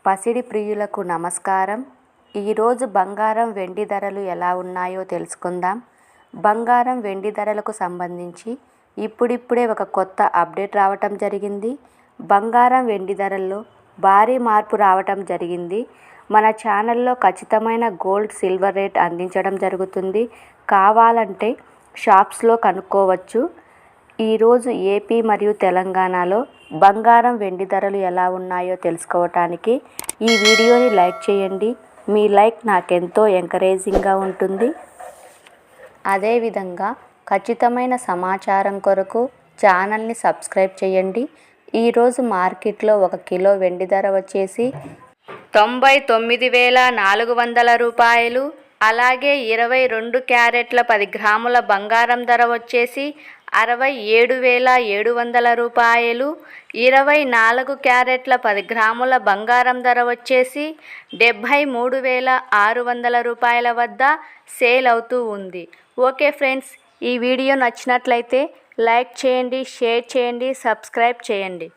పసిడి ప్రియులకు నమస్కారం. ఈరోజు బంగారం వెండి ధరలు ఎలా ఉన్నాయో తెలుసుకుందాం. బంగారం వెండి ధరలకు సంబంధించి ఇప్పుడిప్పుడే ఒక కొత్త అప్డేట్ రావటం జరిగింది. బంగారం వెండి ధరల్లో భారీ మార్పు రావటం జరిగింది. మన ఛానల్లో ఖచ్చితమైన గోల్డ్ సిల్వర్ రేట్ అందించడం జరుగుతుంది. కావాలంటే షాప్స్లో కనుక్కోవచ్చు. ఈరోజు ఏపీ మరియు తెలంగాణలో బంగారం వెండి ధరలు ఎలా ఉన్నాయో తెలుసుకోవటానికి ఈ వీడియోని లైక్ చేయండి. మీ లైక్ నాకెంతో ఎంకరేజింగ్గా ఉంటుంది. అదేవిధంగా ఖచ్చితమైన సమాచారం కొరకు ఛానల్ని సబ్స్క్రైబ్ చేయండి. ఈరోజు మార్కెట్లో 1 కిలో వెండి ధర వచ్చేసి 99,400 రూపాయలు. అలాగే 22 క్యారెట్ల 10 గ్రాముల బంగారం ధర వచ్చేసి 67,700 రూపాయలు. 24 క్యారెట్ల 10 గ్రాముల బంగారం ధర వచ్చేసి 73,600 రూపాయల వద్ద సేల్ అవుతూ ఉంది. ఓకే ఫ్రెండ్స్, ఈ వీడియో నచ్చినట్లయితే లైక్ చేయండి, షేర్ చేయండి, సబ్స్క్రైబ్ చేయండి.